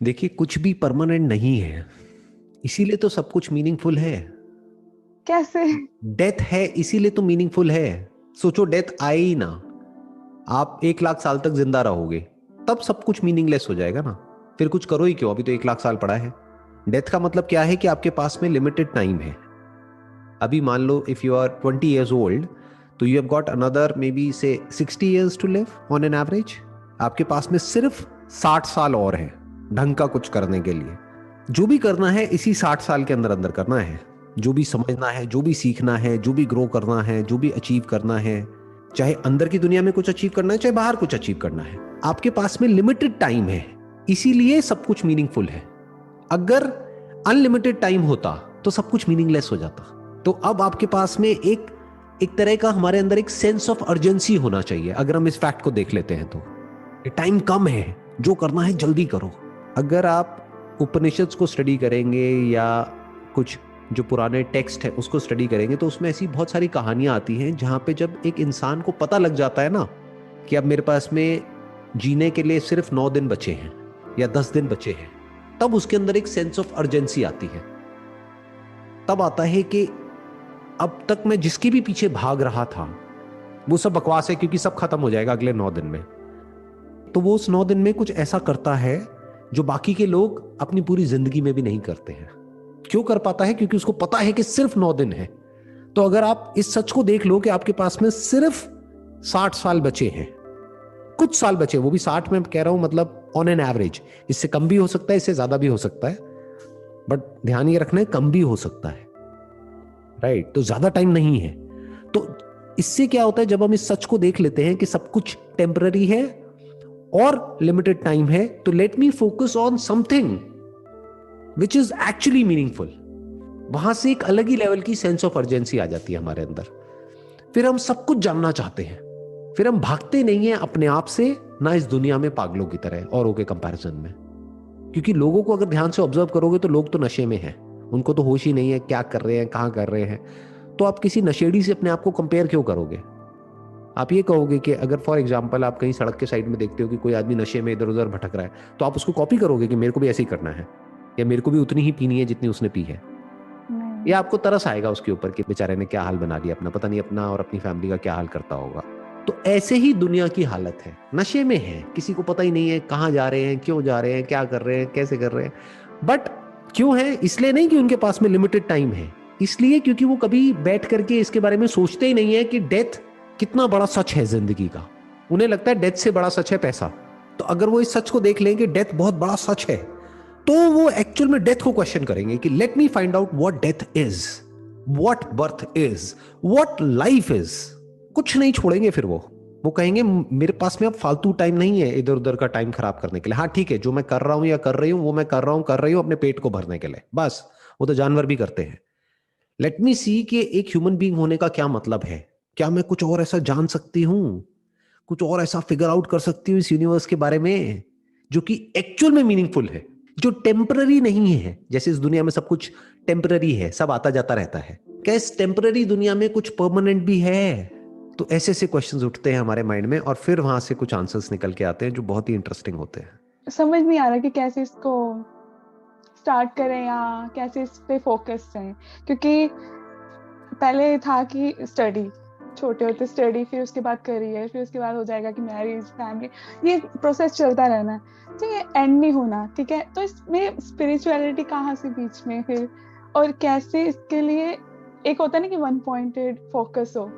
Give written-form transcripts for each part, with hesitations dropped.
देखिए, कुछ भी परमानेंट नहीं है, इसीलिए तो सब कुछ मीनिंगफुल है। कैसे? डेथ है इसीलिए तो मीनिंगफुल है। सोचो, डेथ आए ही ना, आप 1 लाख साल तक जिंदा रहोगे, तब सब कुछ मीनिंगलेस हो जाएगा ना। फिर कुछ करो ही क्यों, अभी तो 1 लाख साल पड़ा है। डेथ का मतलब क्या है कि आपके पास में लिमिटेड टाइम है। अभी मान लो if you are 20 years old, तो you have got another maybe say 60 years to live on an average. आपके पास में सिर्फ 60 साल और है ढंग का कुछ करने के लिए। जो भी करना है इसी 60 साल के अंदर अंदर करना है। जो भी समझना है, जो भी सीखना है, जो भी ग्रो करना है, जो भी अचीव करना है, चाहे अंदर की दुनिया में कुछ अचीव करना है, चाहे बाहर कुछ अचीव करना है, आपके पास में लिमिटेड टाइम है। इसीलिए सब कुछ मीनिंगफुल है। अगर अनलिमिटेड टाइम होता तो सब कुछ मीनिंगलेस हो जाता। तो अब आपके पास में एक एक तरह का हमारे अंदर एक सेंस ऑफ अर्जेंसी होना चाहिए। अगर हम इस फैक्ट को देख लेते हैं तो टाइम कम है, जो करना है जल्दी करो। अगर आप उपनिषद्स को स्टडी करेंगे या कुछ जो पुराने टेक्स्ट है उसको स्टडी करेंगे, तो उसमें ऐसी बहुत सारी कहानियां आती हैं जहां पे जब एक इंसान को पता लग जाता है ना कि अब मेरे पास में जीने के लिए सिर्फ 9 दिन बचे हैं या 10 दिन बचे हैं, तब उसके अंदर एक सेंस ऑफ अर्जेंसी आती है। तब आता है कि अब तक मैं जिसके भी पीछे भाग रहा था वो सब बकवास है, क्योंकि सब खत्म हो जाएगा अगले 9 दिन में। तो वो उस 9 दिन में कुछ ऐसा करता है जो बाकी के लोग अपनी पूरी जिंदगी में भी नहीं करते हैं। क्यों कर पाता है? क्योंकि उसको पता है कि सिर्फ 9 दिन है। तो अगर आप इस सच को देख लो कि आपके पास में सिर्फ 60 साल बचे हैं, कुछ साल बचे, वो भी 60 में कह रहा हूं, मतलब ऑन एन एवरेज। इससे कम भी हो सकता है, इससे ज्यादा भी हो सकता है, बट ध्यान ये रखना है कम भी हो सकता है, राइट? तो ज्यादा टाइम नहीं है। तो इससे क्या होता है, जब हम इस सच को देख लेते हैं कि सब कुछ टेम्पररी है और लिमिटेड टाइम है, तो let me focus on something which is actually meaningful. वहां से एक अलग ही लेवल की सेंस ऑफ अर्जेंसी आ जाती है हमारे अंदर। फिर हम सब कुछ जानना चाहते हैं। फिर हम भागते नहीं हैं अपने आप से, ना इस दुनिया में पागलों की तरह औरों के कंपैरिजन में। क्योंकि लोगों को अगर ध्यान से ऑब्जर्व करोगे तो लोग तो नशे में हैं, उनको तो होश ही नहीं है क्या कर रहे हैं, कहां कर रहे हैं। तो आप किसी नशेड़ी से अपने आप को कंपेयर क्यों करोगे? आप ये कहोगे कि अगर फॉर एग्जाम्पल आप कहीं सड़क के साइड में देखते हो कि कोई आदमी नशे में इधर उधर भटक रहा है, तो आप उसको कॉपी करोगे कि मेरे को भी ऐसे ही करना है, या मेरे को भी उतनी ही पीनी है जितनी उसने पी है। नहीं। या आपको तरस आएगा उसके ऊपर कि बेचारे ने क्या हाल बना दिया अपना, पता नहीं अपना और अपनी फैमिली का क्या हाल करता होगा। तो ऐसे ही दुनिया की हालत है, नशे में है, किसी को पता ही नहीं है कहां जा रहे हैं, क्यों जा रहे हैं, क्या कर रहे हैं, कैसे कर रहे हैं। बट क्यों है? इसलिए नहीं कि उनके पास में लिमिटेड टाइम है, इसलिए क्योंकि वो कभी बैठ करके इसके बारे में सोचते ही नहीं है कि डेथ कितना बड़ा सच है जिंदगी का। उन्हें लगता है डेथ से बड़ा सच है पैसा। तो अगर वो इस सच को देख लें कि डेथ बहुत बड़ा सच है, तो वो एक्चुअल में डेथ को क्वेश्चन करेंगे कि let me find out what death is, what birth is, what life is. कुछ नहीं छोड़ेंगे फिर वो कहेंगे मेरे पास में अब फालतू टाइम नहीं है इधर उधर का टाइम खराब करने के लिए। हाँ ठीक है, जो मैं कर रहा हूं या कर रही हूं वो मैं कर रही हूं अपने पेट को भरने के लिए, बस। वो तो जानवर भी करते हैं। लेट मी सी कि एक ह्यूमन बीइंग होने का क्या मतलब है। क्या मैं कुछ और ऐसा जान सकती हूँ, कुछ और ऐसा फिगर आउट कर सकती हूँ इस यूनिवर्स के बारे में जो कि एक्चुअल में मीनिंगफुल है, जो टेम्पररी नहीं है। जैसे इस दुनिया में सब कुछ टेम्पररी है, सब आता जाता रहता है, क्या इस टेम्पररी दुनिया में कुछ परमानेंट भी है? तो ऐसे ऐसे क्वेश्चंस उठते हैं हमारे माइंड में, और फिर वहां से कुछ आंसर्स निकल के आते हैं जो बहुत ही इंटरेस्टिंग होते हैं। समझ नहीं आ रहा कि कैसे इसको स्टार्ट करें या कैसे इस पे फोकस करें, क्योंकि पहले था कि स्टडी, छोटे होते स्टडी, फिर उसके बाद करियर, फिर उसके बाद हो जाएगा कि मैरिज, फैमिली, ये प्रोसेस चलता रहना है। तो ये एंड नहीं होना, ठीक है? तो इसमें स्पिरिचुअलिटी कहाँ से बीच में फिर, और कैसे इसके लिए एक होता है ना कि वन पॉइंटेड फोकस हो।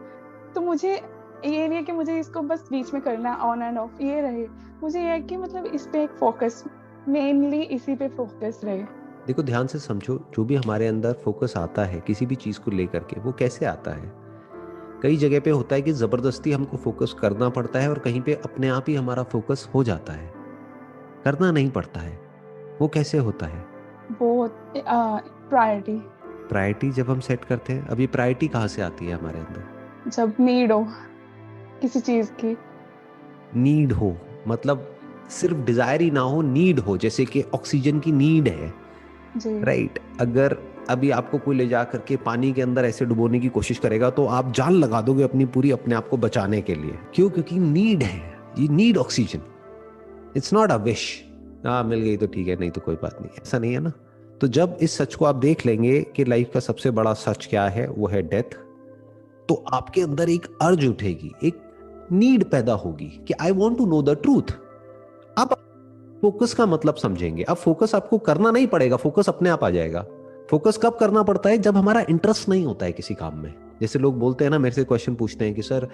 तो मुझे ये नहीं है कि मुझे इसको बस बीच में करना ऑन एंड ऑफ ये रहे, मुझे ये है कि मतलब इस पे एक फोकस, मेनली इसी पे फोकस रहे। देखो, ध्यान से समझो, जो भी हमारे अंदर फोकस आता है किसी भी चीज को लेकर के, वो कैसे आता है? कई जगह पे होता है कि जबरदस्ती हमको फोकस करना पड़ता है, और कहीं पे अपने आप ही हमारा फोकस हो जाता है, करना नहीं पड़ता है। वो कैसे होता है? बहुत प्रायोरिटी, प्रायोरिटी जब हम सेट करते हैं। अब ये प्रायोरिटी कहाँ से आती है हमारे अंदर? जब नीड हो किसी चीज की। नीड हो, मतलब सिर्फ डिजायर ही ना हो, नीड हो, जैसे कि ऑक्सीजन की नीड है, जी। राइट? अगर अभी आपको कोई ले जा करके पानी के अंदर ऐसे डुबोने की कोशिश करेगा तो आप जान लगा दोगे अपनी पूरी, अपने आप को बचाने के लिए। क्यों? क्योंकि नीड है, ये need oxygen, it's not a wish. हाँ मिल गई तो ठीक है, नहीं तो कोई बात नहीं, ऐसा नहीं है ना। तो जब इस सच को आप देख लेंगे कि लाइफ का सबसे बड़ा सच क्या है, वो है डेथ, तो आपके अंदर एक अर्ज उठेगी, एक नीड पैदा होगी कि I want to know the truth. अब फोकस का मतलब समझेंगे। अब फोकस आपको करना नहीं पड़ेगा, फोकस अपने आप आ जाएगा। फोकस कब करना पड़ता है? जब हमारा इंटरेस्ट नहीं होता है किसी काम में। जैसे लोग बोलते हैं ना, मेरे से क्वेश्चन पूछते हैं कि सर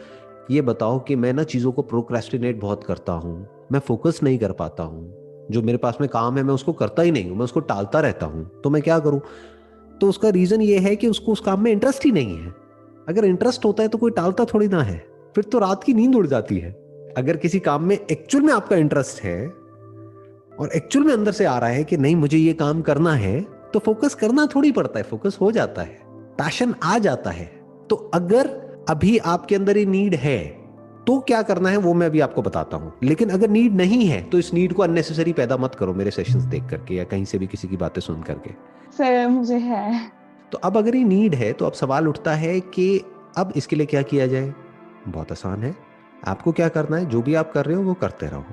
ये बताओ कि मैं ना चीज़ों को प्रोक्रेस्टिनेट बहुत करता हूँ, मैं फोकस नहीं कर पाता हूँ, जो मेरे पास में काम है मैं उसको करता ही नहीं हूँ, मैं उसको टालता रहता हूँ, तो मैं क्या करूँ? तो उसका रीज़न ये है कि उसको उस काम में इंटरेस्ट ही नहीं है। अगर इंटरेस्ट होता है तो कोई टालता थोड़ी ना है, फिर तो रात की नींद उड़ जाती है। अगर किसी काम में एक्चुअल में आपका इंटरेस्ट है और एक्चुअल में अंदर से आ रहा है कि नहीं मुझे ये काम करना है, तो फोकस करना थोड़ी पड़ता है, फोकस हो जाता है, पैशन आ जाता है। तो अगर अभी आपके अंदर ये नीड है तो क्या करना है वो मैं अभी आपको बताता हूं। लेकिन अगर नीड नहीं है तो इस नीड को अननेसेसरी पैदा मत करो मेरे सेशंस देख करके या कहीं से भी किसी की बातें सुन करके। सर मुझे है। तो अब अगर ये नीड है तो अब सवाल उठता है कि अब इसके लिए क्या किया जाए। बहुत आसान है, आपको क्या करना है, जो भी आप कर रहे हो वो करते रहो।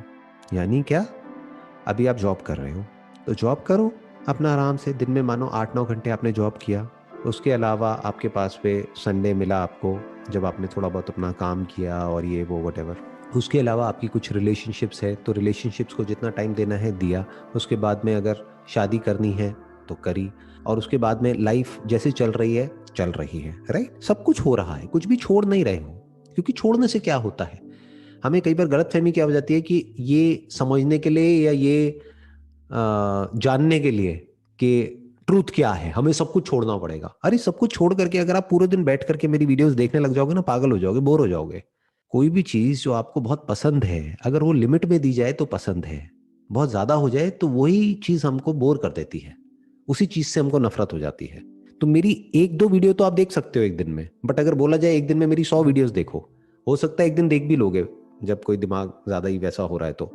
यानी क्या, अभी आप जॉब कर रहे हो तो जॉब करो अपना आराम से, दिन में मानो 8-9 घंटे आपने जॉब किया, उसके अलावा आपके पास पे संडे मिला आपको जब आपने थोड़ा बहुत अपना काम किया और ये वो वटेवर। उसके अलावा आपकी कुछ रिलेशनशिप्स है तो रिलेशनशिप्स को जितना टाइम देना है दिया। उसके बाद में अगर शादी करनी है तो करी, और उसके बाद में लाइफ जैसे चल रही है चल रही है, राइट। सब कुछ हो रहा है, कुछ भी छोड़ नहीं रहे हो, क्योंकि छोड़ने से क्या होता है, हमें कई बार गलतफहमी क्या हो जाती है कि ये समझने के लिए या ये जानने के लिए कि ट्रूथ क्या है हमें सब कुछ छोड़ना पड़ेगा। अरे सब कुछ छोड़ करके अगर आप पूरे दिन बैठ करके मेरी वीडियोस देखने लग जाओगे ना, पागल हो जाओगे, बोर हो जाओगे। कोई भी चीज जो आपको बहुत पसंद है अगर वो लिमिट में दी जाए तो पसंद है, बहुत ज्यादा हो जाए तो वही चीज हमको बोर कर देती है, उसी चीज से हमको नफरत हो जाती है। तो मेरी 1-2 वीडियो तो आप देख सकते हो एक दिन में, बट अगर बोला जाए एक दिन में मेरी 100 वीडियोस देखो, हो सकता है एक दिन देख भी लोगे जब कोई दिमाग ज्यादा ही वैसा हो रहा है तो,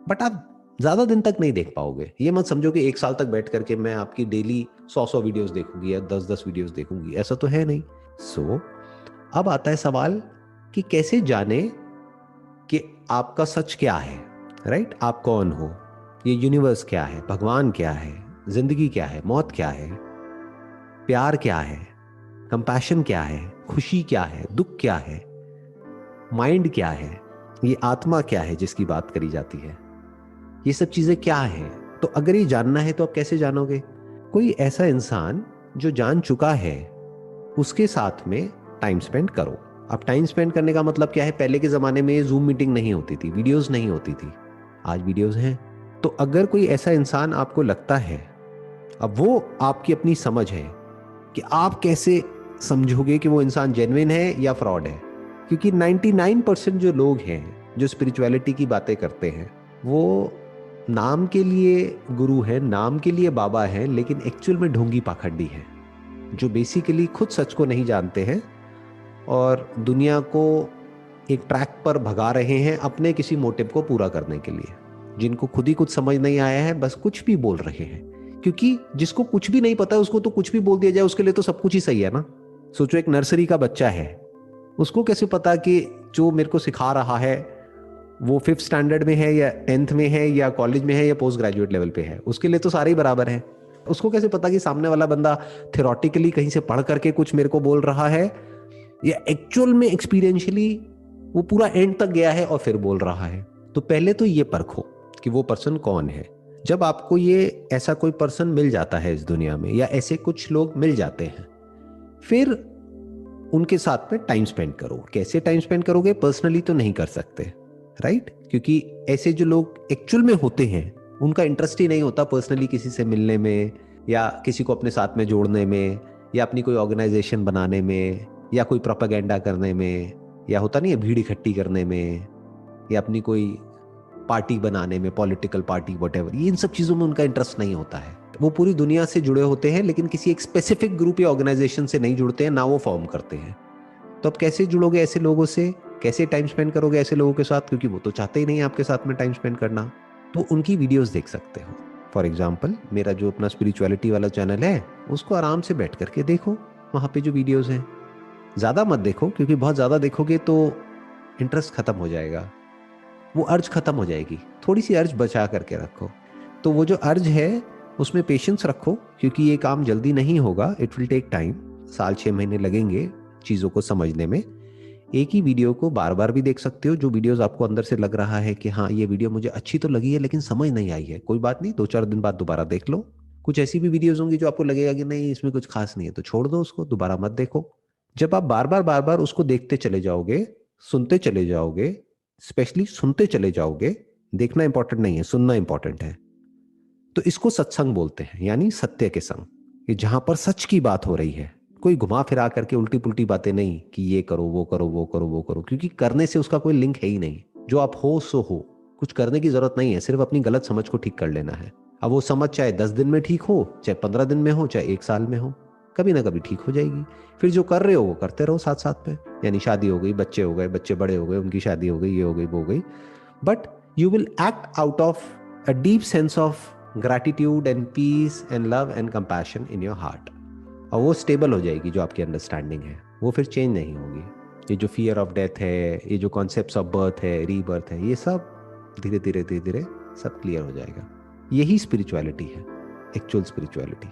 बट आप ज्यादा दिन तक नहीं देख पाओगे। ये मत समझो कि 1 साल तक बैठ करके मैं आपकी डेली 100 वीडियोस देखूंगी या 10-10 वीडियोस देखूंगी, ऐसा तो है नहीं। सो अब आता है सवाल कि कैसे जाने कि आपका सच क्या है, राइट। आप कौन हो, ये यूनिवर्स क्या है, भगवान क्या है, जिंदगी क्या है, मौत क्या है, प्यार क्या है, कंपैशन क्या है, खुशी क्या है, दुख क्या है, माइंड क्या है, ये आत्मा क्या है जिसकी बात करी जाती है, ये सब चीजें क्या है। तो अगर ये जानना है तो आप कैसे जानोगे? कोई ऐसा इंसान जो जान चुका है उसके साथ में टाइम स्पेंड करो। अब टाइम स्पेंड करने का मतलब क्या है, पहले के जमाने में जूम मीटिंग नहीं होती थी, वीडियोस नहीं होती थी, आज वीडियोस हैं। तो अगर कोई ऐसा इंसान आपको लगता है, अब वो आपकी अपनी समझ है कि आप कैसे समझोगे कि वो इंसान जेन्युइन है या फ्रॉड है। क्योंकि 99% जो लोग हैं जो स्पिरिचुअलिटी की बातें करते हैं वो नाम के लिए गुरु है, नाम के लिए बाबा है, लेकिन एक्चुअल में ढोंगी पाखंडी है, जो बेसिकली खुद सच को नहीं जानते हैं और दुनिया को एक ट्रैक पर भगा रहे हैं अपने किसी मोटिव को पूरा करने के लिए, जिनको खुद ही कुछ समझ नहीं आया है, बस कुछ भी बोल रहे हैं। क्योंकि जिसको कुछ भी नहीं पता है उसको तो कुछ भी बोल दिया जाए उसके लिए तो सब कुछ ही सही है ना। सोचो एक नर्सरी का बच्चा है, उसको कैसे पता कि जो मेरे को सिखा रहा है वो 5th स्टैंडर्ड में है या 10th में है या कॉलेज में है या पोस्ट ग्रेजुएट लेवल पे है, उसके लिए तो सारे ही बराबर हैं। उसको कैसे पता कि सामने वाला बंदा थ्योरेटिकली कहीं से पढ़ करके कुछ मेरे को बोल रहा है या एक्चुअल में एक्सपीरियंशियली वो पूरा एंड तक गया है और फिर बोल रहा है। तो पहले तो ये परखो कि वो पर्सन कौन है। जब आपको ये ऐसा कोई पर्सन मिल जाता है इस दुनिया में या ऐसे कुछ लोग मिल जाते हैं, फिर उनके साथ में टाइम स्पेंड करो। कैसे टाइम स्पेंड करोगे? पर्सनली तो नहीं कर सकते, राइट, क्योंकि ऐसे जो लोग एक्चुअल में होते हैं उनका इंटरेस्ट ही नहीं होता पर्सनली किसी से मिलने में या किसी को अपने साथ में जोड़ने में या अपनी कोई ऑर्गेनाइजेशन बनाने में या कोई प्रोपेगेंडा करने में या होता नहीं है भीड़ इकट्ठी करने में या अपनी कोई पार्टी बनाने में, पॉलिटिकल पार्टी वटेवर, ये इन सब चीज़ों में उनका इंटरेस्ट नहीं होता है। वो पूरी दुनिया से जुड़े होते हैं लेकिन किसी एक स्पेसिफिक ग्रुप या ऑर्गेनाइजेशन से नहीं जुड़ते हैं, ना वो फॉर्म करते हैं। तो अब कैसे जुड़ोगे ऐसे लोगों से, कैसे टाइम स्पेंड करोगे ऐसे लोगों के साथ, क्योंकि वो तो चाहते ही नहीं आपके साथ में टाइम स्पेंड करना। तो उनकी वीडियोस देख सकते हो। फॉर एग्जाम्पल मेरा जो अपना स्पिरिचुअलिटी वाला चैनल है उसको आराम से बैठ करके देखो, वहाँ पे जो वीडियोस हैं ज़्यादा मत देखो, क्योंकि बहुत ज़्यादा देखोगे तो इंटरेस्ट खत्म हो जाएगा, वो अर्ज खत्म हो जाएगी। थोड़ी सी अर्ज बचा करके रखो। तो वो जो अर्ज है उसमें पेशेंस रखो, क्योंकि ये काम जल्दी नहीं होगा, इट विल टेक टाइम, 6 महीने लगेंगे चीज़ों को समझने में। एक ही वीडियो को बार बार भी देख सकते हो, जो वीडियोस आपको अंदर से लग रहा है कि हाँ ये वीडियो मुझे अच्छी तो लगी है लेकिन समझ नहीं आई है, कोई बात नहीं, 2-4 दिन बाद दोबारा देख लो। कुछ ऐसी भी वीडियोस होंगी जो आपको लगेगा कि नहीं इसमें कुछ खास नहीं है, तो छोड़ दो उसको, दोबारा मत देखो। जब आप बार बार उसको देखते चले जाओगे, सुनते चले जाओगे, स्पेशली सुनते चले जाओगे, देखना इंपॉर्टेंट नहीं है, सुनना इंपॉर्टेंट है, तो इसको सत्संग बोलते हैं, यानी सत्य के संग, कि जहां पर सच की बात हो रही है, कोई घुमा फिरा करके उल्टी पुल्टी बातें नहीं कि ये करो वो करो वो करो वो करो, क्योंकि करने से उसका कोई लिंक है ही नहीं। जो आप हो सो हो, कुछ करने की जरूरत नहीं है, सिर्फ अपनी गलत समझ को ठीक कर लेना है। अब वो समझ चाहे 10 दिन में ठीक हो, चाहे 15 दिन में हो, चाहे 1 साल में हो, कभी ना कभी ठीक हो जाएगी। फिर जो कर रहे हो वो करते रहो साथ साथ में, यानी शादी हो गई, बच्चे हो गए, बच्चे बड़े हो गए, उनकी शादी हो गई, ये हो गई वो हो गई, but you will act out of a deep sense of gratitude and peace and love and compassion in your heart। और वो स्टेबल हो जाएगी, जो आपकी अंडरस्टैंडिंग है वो फिर चेंज नहीं होगी। ये जो फियर ऑफ डेथ है, ये जो कॉन्सेप्ट्स ऑफ बर्थ है, रीबर्थ है, ये सब धीरे धीरे धीरे धीरे सब क्लियर हो जाएगा। यही स्पिरिचुअलिटी है, एक्चुअल स्पिरिचुअलिटी।